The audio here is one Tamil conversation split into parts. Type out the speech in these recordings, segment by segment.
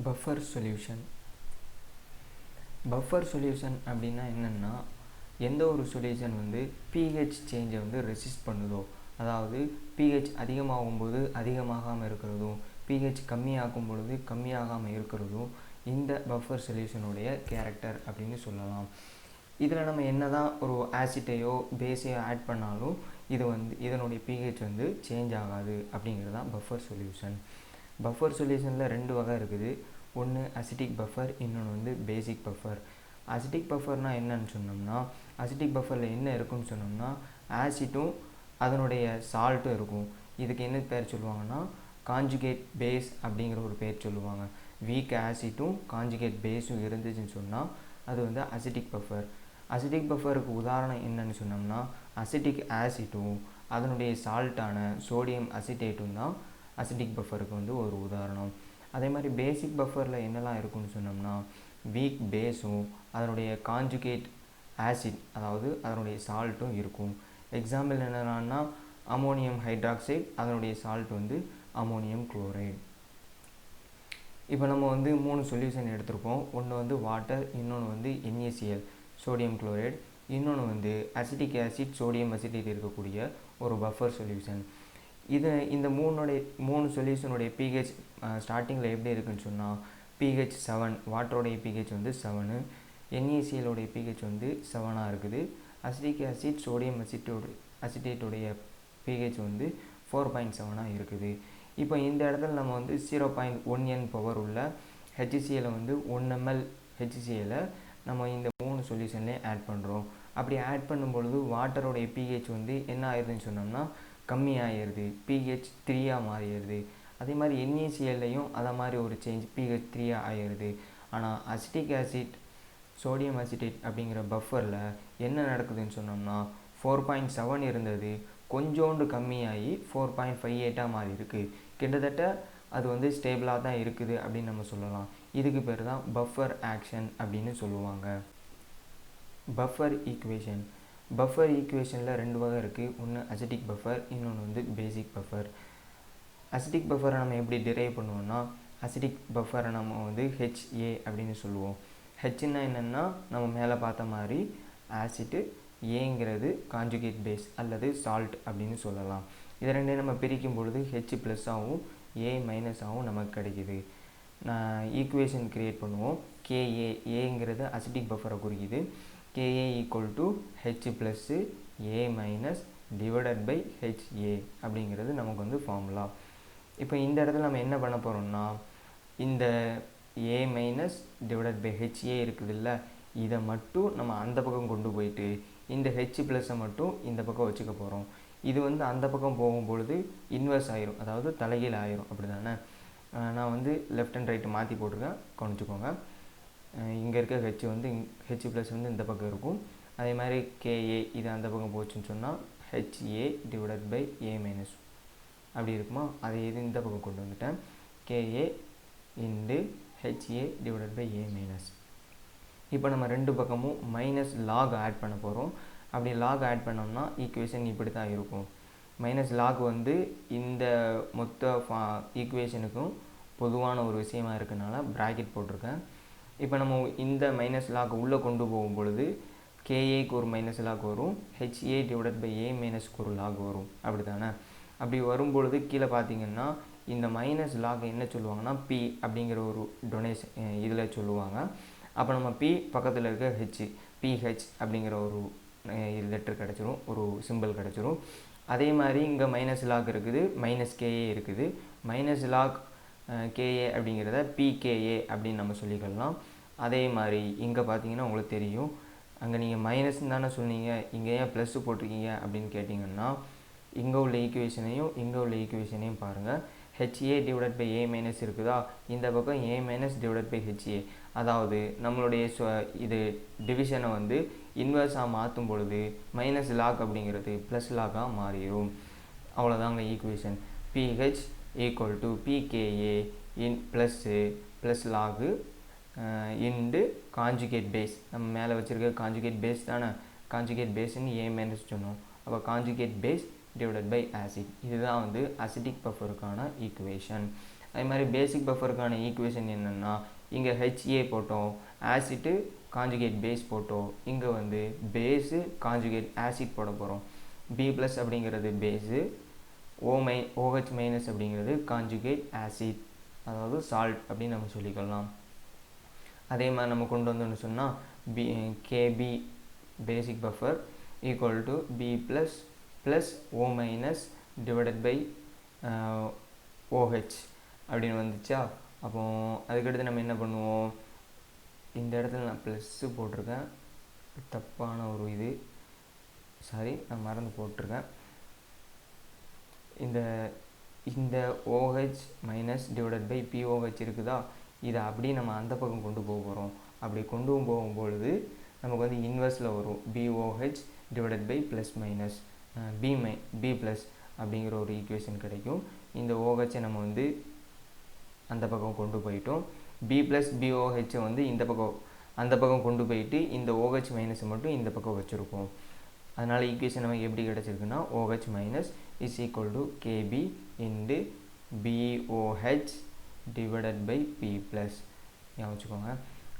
Buffer solution. பஃபர் சொல்யூஷன் அப்படின்னா என்னென்னா, எந்த ஒரு சொல்யூஷன் வந்து pH சேஞ்சை வந்து ரெசிஸ்ட் பண்ணுதோ, அதாவது pH அதிகமாகும்போது அதிகமாகாமல் இருக்கிறதும், pH கம்மியாகும் பொழுது கம்மியாகாமல் இருக்கிறதும் இந்த பஃபர் சொல்யூஷனுடைய கேரக்டர் அப்படின்னு சொல்லலாம். இதில் நம்ம என்ன தான் ஒரு ஆசிட்டையோ பேஸையோ ஆட் பண்ணாலும் இது வந்து இதனுடைய pH வந்து சேஞ்ச் ஆகாது அப்படிங்கிறது தான் பஃபர் சொல்யூஷன். பஃபர் சொல்யூஷனில் ரெண்டு வகை இருக்குது. ஒன்று அசிட்டிக் பஃபர், இன்னொன்று வந்து பேசிக் பஃபர். அசிட்டிக் பஃபர்னால் என்னன்னு சொன்னோம்னா, அசிட்டிக் பஃபரில் என்ன இருக்குன்னு சொன்னோம்னா ஆசிட்டும் அதனுடைய சால்ட்டும் இருக்கும். இதுக்கு என்ன பேர் சொல்லுவாங்கன்னா காஞ்சுகேட் பேஸ் அப்படிங்கிற ஒரு பேர் சொல்லுவாங்க. வீக் ஆசிட்டும் காஞ்சுகேட் பேஸும் இருந்துச்சுன்னு சொன்னால் அது வந்து அசிட்டிக் பஃபர். அசிட்டிக் பஃபருக்கு உதாரணம் என்னன்னு சொன்னோம்னா அசிட்டிக் ஆசிட்டும் அதனுடைய சால்ட்டான சோடியம் அசிட்டேட்டும் தான் அசிட்டிக் பஃபருக்கு வந்து ஒரு உதாரணம். அதே மாதிரி பேசிக் பஃபரில் என்னெல்லாம் இருக்குன்னு சொன்னோம்னா வீக் பேஸும் அதனுடைய காஞ்சுகேட் ஆசிட் அதாவது அதனுடைய சால்ட்டும் இருக்கும். எக்ஸாம்பிள் என்னென்னா அமோனியம் ஹைட்ராக்சைடு, அதனுடைய சால்ட் வந்து அமோனியம் குளோரைடு. இப்போ நம்ம வந்து 3 சொல்யூஷன் எடுத்திருக்கோம். ஒன்று வந்து வாட்டர், இன்னொன்று வந்து NaCl சோடியம் குளோரைடு, இன்னொன்று வந்து அசிட்டிக் ஆசிட் சோடியம் அசிட்டேட் இருக்கக்கூடிய ஒரு பஃபர் சொல்யூஷன். இந்த மூணு சொல்யூஷனுடைய pH ஸ்டார்டிங்கில் எப்படி இருக்குன்னு சொன்னால் pH 7, வாட்டருடைய pH வந்து 7, NaCl pH வந்து 7 இருக்குது. அசிட்டிக் ஆசிட் சோடியம் அசிட்டேட்டுடைய pH வந்து 4.7 இருக்குது. இப்போ இந்த இடத்துல நம்ம வந்து 0.1N பவர் உள்ள HCl வந்து 1 ml HCl நம்ம இந்த 3 சொல்யூஷன்லேயே ஆட் பண்ணுறோம். அப்படி ஆட் பண்ணும்பொழுது வாட்டருடைய pH வந்து என்ன ஆயிடுதுன்னு சொன்னோம்னா கம்மியாகிடுது, pH 3 மாறிடுது. அதே மாதிரி NaClலையும் அதை மாதிரி ஒரு சேஞ்ச் pH 3 ஆகிடுது. ஆனால் அசிட்டிக் ஆசிட் சோடியம் அசிட்டேட் அப்படிங்கிற பஃபரில் என்ன நடக்குதுன்னு சொன்னோம்னா 4.7 இருந்தது, கொஞ்சோண்டு கம்மியாகி 4.58 மாறி இருக்குது. கிட்டத்தட்ட அது வந்து ஸ்டேபிளாக தான் இருக்குது அப்படின்னு நம்ம சொல்லலாம். இதுக்கு பேர் தான் பஃபர் ஆக்ஷன் அப்படின்னு சொல்லுவாங்க. Buffer equation. பஃபர் ஈக்குவேஷனில் ரெண்டு வகை இருக்குது. ஒன்று அசிட்டிக் பஃபர், இன்னொன்று வந்து பேசிக் பஃபர். அசிட்டிக் பஃபரை நம்ம எப்படி டிரைவ் பண்ணுவோம்னா அசிட்டிக் பஃபரை நம்ம வந்து HA அப்படின்னு சொல்லுவோம். ஹெச்னா என்னென்னா நம்ம மேலே பார்த்த மாதிரி ஆசிட்டு, ஏங்கிறது காஞ்சுகேட் பேஸ் அல்லது சால்ட் அப்படின்னு சொல்லலாம். இதை ரெண்டையும் நம்ம பிரிக்கும் பொழுது H+ ஆகவும் A- ஆகவும் நமக்கு கிடைக்கிது. நான் ஈக்குவேஷன் க்ரியேட் பண்ணுவோம். KA, ஏங்கிறது அசிட்டிக் பஃபரை குறிக்குது. KA = H+ A- divided by HA அப்படிங்கிறது நமக்கு வந்து ஃபார்முலா. இப்போ இந்த இடத்துல நம்ம என்ன பண்ண போகிறோம்னா இந்த A- டிவைடட் பை HA இருக்குதுல்ல, இதை மட்டும் நம்ம அந்த பக்கம் கொண்டு போயிட்டு இந்த H+ மட்டும் இந்த பக்கம் வச்சுக்க போகிறோம். இது வந்து அந்த பக்கம் போகும்பொழுது இன்வெர்ஸ் ஆயிரும், அதாவது தலைகீழ் ஆயிரும். அப்படி தானே? நான் வந்து லெஃப்ட் அண்ட் ரைட்டு மாற்றி போட்டிருக்கேன், கவனிச்சுக்கோங்க. இங்கே இருக்க H வந்து H+ வந்து இந்த பக்கம் இருக்கும். அதே மாதிரி KA இது அந்த பக்கம் போச்சுன்னு சொன்னால் HA டிவைடட் பை A- அப்படி இருக்குமா? அதை இது இந்த பக்கம் கொண்டு வந்துட்டேன். KA × HA divided by A-. இப்போ நம்ம ரெண்டு பக்கமும் மைனஸ் லாக் ஆட் பண்ண போகிறோம். அப்படி லாக் ஆட் பண்ணோம்னா ஈக்குவேஷன் இப்படி தான் இருக்கும். மைனஸ் லாக் வந்து இந்த மொத்த ஈக்குவேஷனுக்கும் பொதுவான ஒரு விஷயமா இருக்கனால ப்ராக்கெட் போட்டிருக்கேன். இப்போ நம்ம இந்த மைனஸ் லாக் உள்ளே கொண்டு போகும் பொழுது KAக்கு ஒரு மைனஸ் லாக் வரும், HA டிவைடட் பை A- ஒரு லாக் வரும். அப்படி தானே? அப்படி வரும்பொழுது கீழே பார்த்தீங்கன்னா இந்த மைனஸ் லாக் என்ன சொல்லுவாங்கன்னா P அப்படிங்கிற ஒரு டொனேஷன் இதில் சொல்லுவாங்க. அப்போ நம்ம P பக்கத்தில் இருக்க PH அப்படிங்கிற ஒரு லெட்டர் கிடச்சிரும், ஒரு சிம்பிள் கிடச்சிரும். அதே மாதிரி இங்கே மைனஸ் லாக் இருக்குது, -KA இருக்குது. மைனஸ் லாக் KA அப்படிங்கிறத PKA அப்படின்னு நம்ம சொல்லிக்கலாம். அதே மாதிரி இங்கே பார்த்தீங்கன்னா உங்களுக்கு தெரியும், அங்கே நீங்கள் மைனஸ்ன்னு தானே சொன்னீங்க, இங்கே ஏன் ப்ளஸ் போட்டிருக்கீங்க அப்படின்னு கேட்டிங்கன்னா இங்கே உள்ள ஈக்குவேஷனையும் இங்கே உள்ள ஈக்குவேஷனையும் பாருங்கள். HA டிவைடட் பை A- இருக்குதா, இந்த பக்கம் A- டிவைடட் பை HA. அதாவது நம்மளுடைய இது டிவிஷனை வந்து இன்வெர்ஸாக மாற்றும் பொழுது மைனஸ் லாக் அப்படிங்கிறது ப்ளஸ் லாக்காக மாறிடும். அவ்வளோதாங்க equation. PH = PKA plus log into conjugate base. நம்ம மேலே வச்சுருக்க காஞ்சுகேட் பேஸ் தானே, காஞ்சுகேட் பேஸ்ன்னு A- சொன்னோம். அப்போ conjugate base divided by acid. இதுதான் வந்து அசிட்டிக் பஃபருக்கான ஈக்குவேஷன். அதே மாதிரி பேசிக் பஃபருக்கான ஈக்குவேஷன் என்னென்னா இங்கே HA போட்டோம், ஆசிட்டு காஞ்சுகேட் பேஸ் போட்டோம், இங்கே வந்து பேஸு காஞ்சுகேட் ஆசிட் போட போகிறோம். B+ அப்படிங்கிறது பேஸு, OH- அப்படிங்கிறது காஞ்சுகேட் ஆசிட், அதாவது சால்ட் அப்படின்னு நம்ம சொல்லிக்கலாம். அதே மாதிரி நம்ம கொண்டு வந்தோம்னு சொன்னால் KB basic buffer equal to B+ + O- divided by OH அப்படின்னு வந்துச்சா. அப்போ அதுக்கடுத்து நம்ம என்ன பண்ணுவோம், இந்த இடத்துல நான் ப்ளஸ்ஸு போட்டிருக்கேன், தப்பான ஒரு இது, சாரி நான் மறந்து போட்டிருக்கேன். இந்த OH- டிவைடட் பை POH இருக்குதா, இதை அப்படியே நம்ம அந்த பக்கம் கொண்டு போக போகிறோம். அப்படி கொண்டு போகும்பொழுது நமக்கு வந்து இன்வெர்ஸில் வரும், BOH divided by plus minus B+ அப்படிங்கிற ஒரு ஈக்குவேஷன் கிடைக்கும். இந்த OH நம்ம வந்து அந்த பக்கம் கொண்டு போயிட்டோம், B+ BOH வந்து அந்த பக்கம் கொண்டு போயிட்டு இந்த OH- மட்டும் இந்த பக்கம் வச்சுருக்கோம். அதனால் ஈக்குவேஷன் நமக்கு எப்படி கிடச்சிருக்குன்னா OH- is equal to KB into BOH divided by P+. வச்சுக்கோங்க.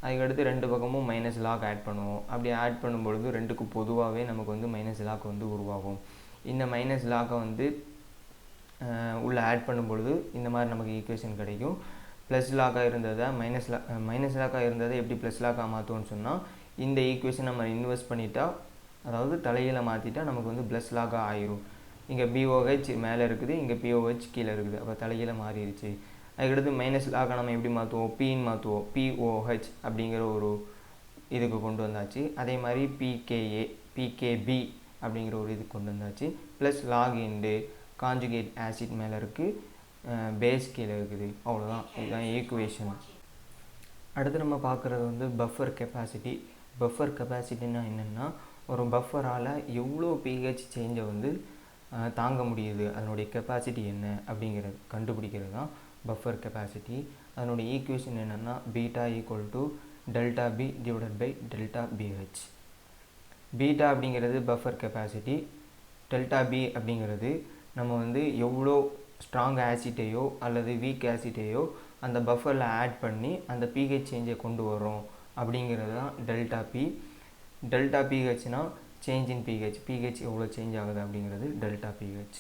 அதுக்கடுத்து ரெண்டு பக்கமும் மைனஸ் லாக் ஆட் பண்ணுவோம். அப்படி ஆட் பண்ணும்பொழுது ரெண்டுக்கு பொதுவாகவே நமக்கு வந்து மைனஸ் லாக் வந்து உருவாகும். இந்த மைனஸ் லாக்கை வந்து உள்ளே ஆட் பண்ணும்பொழுது இந்த மாதிரி நமக்கு ஈக்குவேஷன் கிடைக்கும். ப்ளஸ் லாக்காக இருந்ததை மைனஸ் லாக்காக இருந்ததை எப்படி ப்ளஸ் லாக்காக மாற்றுவோம்னு சொன்னால் இந்த ஈக்குவேஷன் நம்ம இன்வெர்ஸ் பண்ணிட்டா, அதாவது தலையில மாற்றிட்டா நமக்கு வந்து ப்ளஸ் லாக்காக ஆயிரும். இங்கே BOH மேலே இருக்குது, இங்கே POH கீழே இருக்குது, அப்போ தலையில மாறிடுச்சு. அதுக்கடுத்து மைனஸ் லாக்காக நம்ம எப்படி மாற்றுவோம், Pன்னு மாற்றுவோம், POH அப்படிங்கிற ஒரு இதுக்கு கொண்டு வந்தாச்சு. அதே மாதிரி PKB அப்படிங்கிற ஒரு இதுக்கு கொண்டு வந்தாச்சு. Plus lock into conjugate acid மேலே இருக்குது, பேஸ் கீழே இருக்குது. அவ்வளோதான், இதுதான் ஈக்குவேஷன். அடுத்து நம்ம பார்க்குறது வந்து பஃபர் கெப்பாசிட்டி. பஃபர் கெப்பாசிட்டின்னா என்னென்னா, ஒரு பஃபரால் எவ்வளோ pH சேஞ்சை வந்து தாங்க முடியுது, அதனுடைய கெப்பாசிட்டி என்ன அப்படிங்கிறது கண்டுபிடிக்கிறது தான் பஃபர் கெப்பாசிட்டி. அதனுடைய ஈக்குவேஷன் என்னென்னா beta equal to ΔB divided by ΔBH. Beta அப்படிங்கிறது பஃபர் கெப்பாசிட்டி, ΔB அப்படிங்கிறது நம்ம வந்து எவ்வளோ ஸ்ட்ராங் ஆசிட்டையோ அல்லது வீக் ஆசிட்டையோ அந்த பஃபரில் ஆட் பண்ணி அந்த pH சேஞ்சை கொண்டு வரோம் அப்படிங்கிறது தான் ΔP. ΔPHனா சேஞ்ச் இன் pH எவ்வளோ சேஞ்ச் ஆகுது அப்படிங்கிறது ΔPH.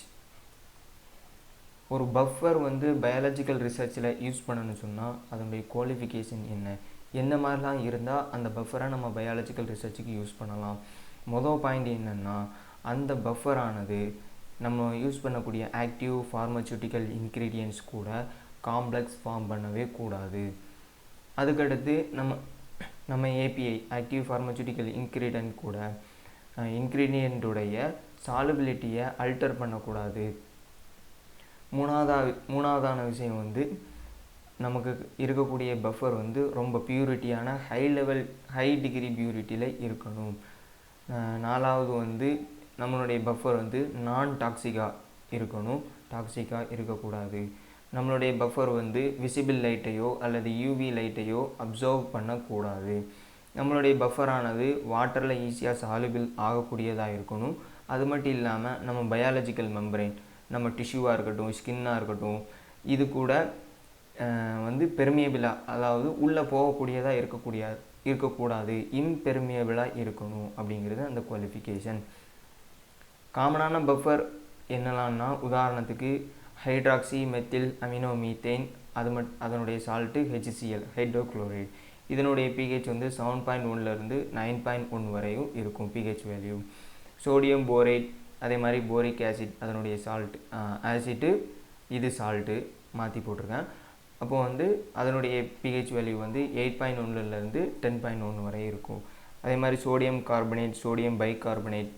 ஒரு பஃபர் வந்து பயாலஜிக்கல் ரிசர்ச்சில் யூஸ் பண்ணணும்னு சொன்னால் அதனுடைய குவாலிஃபிகேஷன் என்ன மாதிரிலாம் இருந்தால் அந்த பஃபரை நம்ம பயாலஜிக்கல் ரிசர்ச்சுக்கு யூஸ் பண்ணலாம். மொதல் பாயிண்ட் என்னென்னா, அந்த பஃபரானது நம்ம யூஸ் பண்ணக்கூடிய ஆக்டிவ் ஃபார்மசூட்டிக்கல் இன்க்ரீடியன்ட்ஸ் கூட காம்ப்ளெக்ஸ் ஃபார்ம் பண்ணவே கூடாது. அதுக்கடுத்து நம்ம API ஆக்டிவ் ஃபார்மசூட்டிக்கல் இன்க்ரீடியன்ட் கூட இன்க்ரீடியண்ட்டுடைய சாலுபிலிட்டியை அல்டர் பண்ணக்கூடாது. மூணாவதான விஷயம் வந்து நமக்கு இருக்கக்கூடிய பஃபர் வந்து ரொம்ப பியூரிட்டியான ஹை டிகிரி பியூரிட்டியில் இருக்கணும். நாலாவது வந்து நம்மளுடைய பஃபர் வந்து நான் டாக்ஸிக்காக இருக்கணும், டாக்ஸிக்காக இருக்கக்கூடாது. நம்மளுடைய பஃபர் வந்து விசிபிள் லைட்டையோ அல்லது UV லைட்டையோ அப்சர்வ் பண்ணக்கூடாது. நம்மளுடைய பஃபரானது வாட்டரில் ஈஸியாக சாலுபிள் ஆகக்கூடியதாக இருக்கணும். அது மட்டும் இல்லாமல் நம்ம பயாலஜிக்கல் மெம்பரைன், நம்ம டிஷ்யூவாக இருக்கட்டும், ஸ்கின்னாக இருக்கட்டும், இது கூட வந்து பெர்மியபிளாக, அதாவது உள்ளே போகக்கூடியதாக இருக்கக்கூடாது, இம்பெர்மியபிளாக இருக்கணும் அப்படிங்கிறது அந்த குவாலிஃபிகேஷன். காமனான பஃபர் என்னலான்னா, உதாரணத்துக்கு ஹைட்ராக்சி மெத்தில் அமினோ மீத்தேன், அதனுடைய சால்ட்டு HCl ஹைட்ரோக்ளோரைடு. இதனுடைய pH வந்து 7.1லேருந்து 9.1 வரையும் இருக்கும் pH வேல்யூ. சோடியம் போரேட், அதே மாதிரி போரிக் ஆசிட், அதனுடைய சால்ட் ஆசிட்டு, இது சால்ட்டு மாற்றி போட்டிருக்கேன். அப்போது வந்து அதனுடைய pH வேல்யூ வந்து 8.1லேருந்து 10.1 வரை இருக்கும். அதே மாதிரி சோடியம் கார்பனேட், சோடியம் பைகார்பனேட்,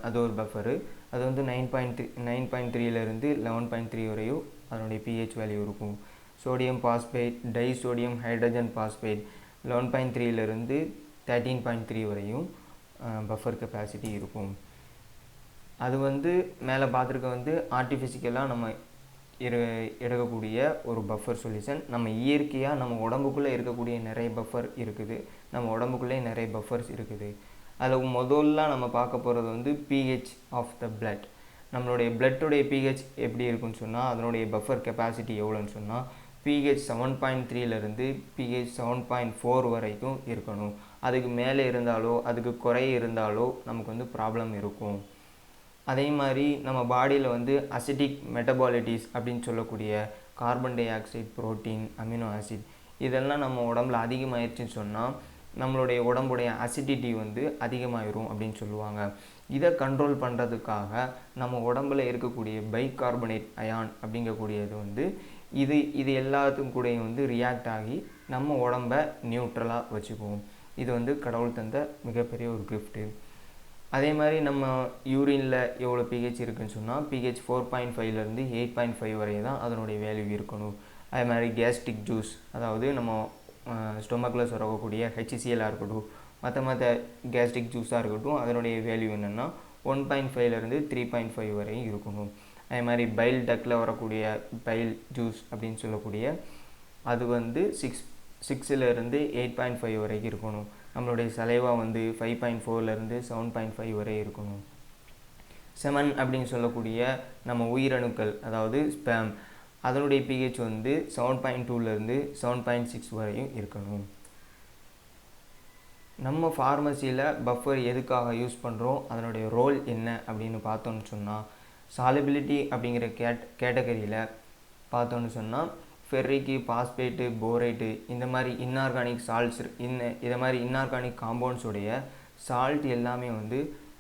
அது ஒரு பஃபரு. அது வந்து 9.3லேருந்து 11.3 வரையும் அதனுடைய pH வேல்யூ இருக்கும். Sodium phosphate, disodium hydrogen phosphate 11.3லேருந்து 13.3 வரையும் பஃபர் கெப்பாசிட்டி இருக்கும். அது வந்து மேலே பார்த்துருக்க வந்து ஆர்டிஃபிஷிக்கலாக நம்ம எடுக்கக்கூடிய ஒரு பஃபர் சொல்யூஷன். நம்ம இயற்கையாக நம்ம உடம்புக்குள்ளே இருக்கக்கூடிய நிறைய பஃபர் இருக்குது, நம்ம உடம்புக்குள்ளே நிறைய பஃபர்ஸ் இருக்குது. அதில் முதல்ல நம்ம பார்க்க போகிறது வந்து pH ஆஃப் த பிளட். நம்மளுடைய பிளட்டுடைய pH எப்படி இருக்குன்னு சொன்னால் அதனுடைய பஃபர் கெப்பாசிட்டி எவ்வளோன்னு சொன்னால் pH 7.3லேருந்து pH 7.4 வரைக்கும் இருக்கணும். அதுக்கு மேலே இருந்தாலோ அதுக்கு குறைய இருந்தாலோ நமக்கு வந்து ப்ராப்ளம் இருக்கும். அதே மாதிரி நம்ம பாடியில் வந்து அசிட்டிக் மெட்டபாலிட்டிஸ் அப்படின்னு சொல்லக்கூடிய carbon di oxide, protein, amino acid இதெல்லாம் நம்ம உடம்புல அதிகமாகிடுச்சின்னு சொன்னால் நம்மளுடைய உடம்புடைய அசிடிட்டி வந்து அதிகமாகிரும் அப்படின்னு சொல்லுவாங்க. இதை கண்ட்ரோல் பண்ணுறதுக்காக நம்ம உடம்புல இருக்கக்கூடிய பைகார்பனேட் அயான் அப்படிங்கக்கூடியது வந்து இது எல்லாத்துக்கும் கூட வந்து ரியாக்ட் ஆகி நம்ம உடம்ப நியூட்ரலாக வச்சுக்குவோம். இது வந்து கடவுள் தந்த மிகப்பெரிய ஒரு கிஃப்ட்டு. அதே மாதிரி நம்ம யூரினில் எவ்வளோ pH இருக்குதுன்னு சொன்னால் pH 4.5லேருந்து 8.5 வரை தான் அதனுடைய வேல்யூ இருக்கணும். அதே மாதிரி கேஸ்ட்ரிக் ஜூஸ், அதாவது நம்ம ஸ்டொமக்கில் சுரக்கக்கூடிய HCLஆக இருக்கட்டும், மற்ற கேஸ்ட்ரிக் ஜூஸாக இருக்கட்டும், அதனுடைய வேல்யூ என்னென்னா 1.5லேருந்து 3.5 வரையும் இருக்கணும். அதே மாதிரி பைல் டக்கில் வரக்கூடிய பைல் ஜூஸ் அப்படின்னு சொல்லக்கூடிய அது வந்து 6லேருந்து 8.5 வரைக்கும் இருக்கணும். நம்மளுடைய சலைவா வந்து 5.4லேருந்து 7.5 வரை இருக்கணும். செமன் அப்படின்னு சொல்லக்கூடிய நம்ம உயிரணுக்கள், அதாவது ஸ்பேம், அதனுடைய pH வந்து 7.2லேருந்து 7.6 வரையும் இருக்கணும். நம்ம ஃபார்மசியில் பஃபர் எதுக்காக யூஸ் பண்ணுறோம், அதனுடைய ரோல் என்ன அப்படின்னு பார்த்தோன்னு சொன்னால் சாலிபிலிட்டி அப்படிங்கிற கேட்டகரியில் பார்த்தோன்னு சொன்னால் ஃபெர்ரிக்கு, பாஸ்பேட்டு, போரேட்டு இந்த மாதிரி இன்ஆர்கானிக் சால்ட்ஸ் இதை மாதிரி இன்ஆர்கானிக் காம்பவுண்ட்ஸுடைய சால்ட் எல்லாமே வந்து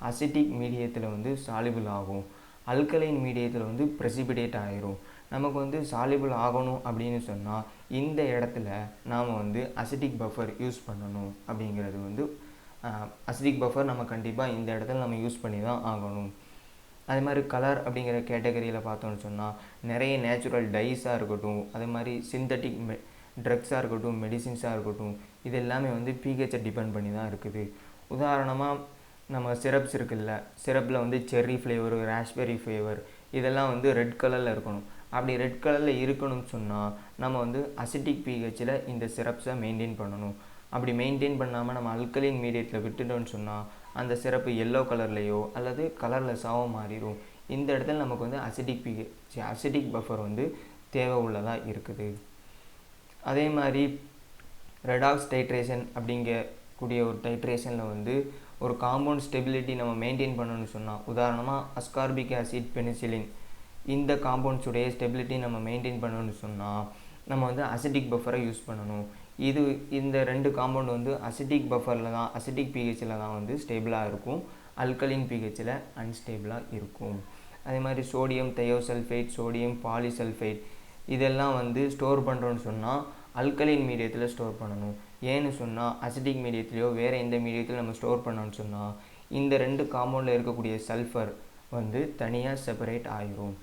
அசிட்டிக் மீடியத்தில் வந்து சாலிபிள் ஆகும். அல்கலைன் மீடியத்தில் வந்து ப்ரெசிபிடேட் ஆகிரும். நமக்கு வந்து சாலிபிள் ஆகணும் அப்படின்னு சொன்னால் இந்த இடத்துல நாம் வந்து அசிட்டிக் பஃபர் யூஸ் பண்ணணும். அப்படிங்கிறது வந்து அசிட்டிக் பஃபர் நம்ம கண்டிப்பாக இந்த இடத்துல நம்ம யூஸ் பண்ணி தான் ஆகணும். அதே மாதிரி கலர் அப்படிங்கிற கேட்டகரியில் பார்த்தோன்னு சொன்னால் நிறைய நேச்சுரல் டைஸாக இருக்கட்டும், அதே மாதிரி சிந்தட்டிக் ட்ரக்ஸாக இருக்கட்டும், மெடிசின்ஸாக இருக்கட்டும், இது எல்லாமே வந்து pHஐ டிபெண்ட் பண்ணி தான் இருக்குது. உதாரணமாக நம்ம சிரப்ஸ் இருக்குல்ல, சிரப்பில் வந்து செர்ரி ஃப்ளேவர், ராஸ்பெரி ஃப்ளேவர் இதெல்லாம் வந்து ரெட் கலரில் இருக்கணும். அப்படி ரெட் கலரில் இருக்கணும்னு சொன்னால் நம்ம வந்து அசிட்டிக் pHயில் இந்த சிரப்ஸை மெயின்டைன் பண்ணணும். அப்படி மெயின்டைன் பண்ணாமல் நம்ம அல்கலைன் மீடியத்தில் விட்டுட்டோன்னு சொன்னால் அந்த சிரப்பு எல்லோ கலர்லேயோ அல்லது கலர்லெஸ்ஸாகவோ மாறிடும். இந்த இடத்துல நமக்கு வந்து அசிட்டிக் பஃபர் வந்து தேவை உள்ளதாக இருக்குது. அதே மாதிரி ரெடாக்ஸ் டைட்ரேஷன் அப்படிங்கக்கூடிய ஒரு டைட்ரேஷனில் வந்து ஒரு காம்பவுண்ட் ஸ்டெபிலிட்டி நம்ம மெயின்டைன் பண்ணணும்னு சொன்னால், உதாரணமாக அஸ்கார்பிக் ஆசிட், பெனிசிலின் இந்த காம்பவுண்ட்ஸுடைய ஸ்டெபிலிட்டி நம்ம மெயின்டைன் பண்ணணும்னு சொன்னால் நம்ம வந்து அசிட்டிக் பஃபரை யூஸ் பண்ணணும். இந்த ரெண்டு காம்பவுண்ட் வந்து அசிட்டிக் பஃபரில் தான், அசிட்டிக் pHயில் தான் வந்து ஸ்டேபிளாக இருக்கும், அல்கலின் pHயில் அன்ஸ்டேபிளாக இருக்கும். அதே மாதிரி சோடியம் தயோசல்ஃபேட், சோடியம் பாலிசல்ஃபேட் இதெல்லாம் வந்து ஸ்டோர் பண்ணுறோன்னு சொன்னால் அல்கலின் மீடியத்தில் ஸ்டோர் பண்ணணும். ஏன்னு சொன்னால் அசிட்டிக் மீடியத்திலையோ வேறு எந்த மீடியத்தில் நம்ம ஸ்டோர் பண்ணோன்னு சொன்னால் இந்த ரெண்டு காம்பவுண்டில் இருக்கக்கூடிய சல்ஃபர் வந்து தனியாக செப்பரேட் ஆகிரும்.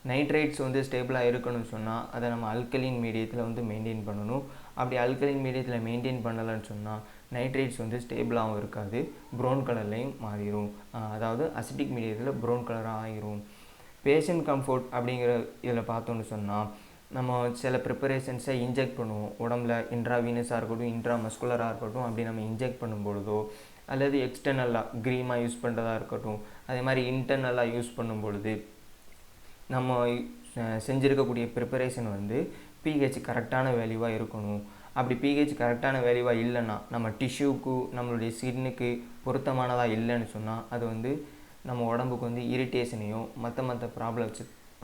நைட்ரேட்ஸ் வந்து ஸ்டேபிளாக இருக்கணும்னு சொன்னால் அதை நம்ம அல்கலின் மீடியத்தில் வந்து மெயின்டைன் பண்ணணும். அப்படி அல்கலின் மீடியத்தில் மெயின்டைன் பண்ணலைன்னு சொன்னால் நைட்ரேட்ஸ் வந்து ஸ்டேபிளாகவும் இருக்காது, ப்ரௌன் கலர்லேயும் மாறிடும். அதாவது அசிட்டிக் மீடியத்தில் ப்ரௌன் கலராக ஆகிரும். பேஷண்ட் கம்ஃபோர்ட் அப்படிங்கிற இதில் பார்த்தோன்னு சொன்னால் நம்ம சில ப்ரிப்பரேஷன்ஸை இன்ஜெக்ட் பண்ணுவோம் உடம்புல, இன்ட்ராவீனஸாக இருக்கட்டும், இன்ட்ராமஸ்குலராக இருக்கட்டும், அப்படி நம்ம இன்ஜெக்ட் பண்ணும்பொழுதோ அல்லது எக்ஸ்டர்னலாக க்ரீமாக யூஸ் பண்ணுறதா இருக்கட்டும், அதே மாதிரி இன்டர்னலாக யூஸ் பண்ணும்பொழுது நம்ம செஞ்சுருக்கக்கூடிய ப்ரிப்பரேஷன் வந்து pH கரெக்டான வேல்யூவாக இருக்கணும். அப்படி pH கரெக்டான வேல்யூவாக இல்லைன்னா நம்ம டிஷ்யூக்கு, நம்மளுடைய ஸ்கின்னுக்கு பொருத்தமானதாக இல்லைன்னு சொன்னால் அது வந்து நம்ம உடம்புக்கு வந்து இரிட்டேஷனையோ மற்ற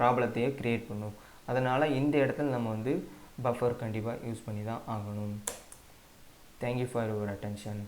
ப்ராப்ளத்தையோ க்ரியேட் பண்ணும். அதனால் இந்த இடத்துல நம்ம வந்து பஃபர் கண்டிப்பாக யூஸ் பண்ணி தான் ஆகணும். Thank you for your attention.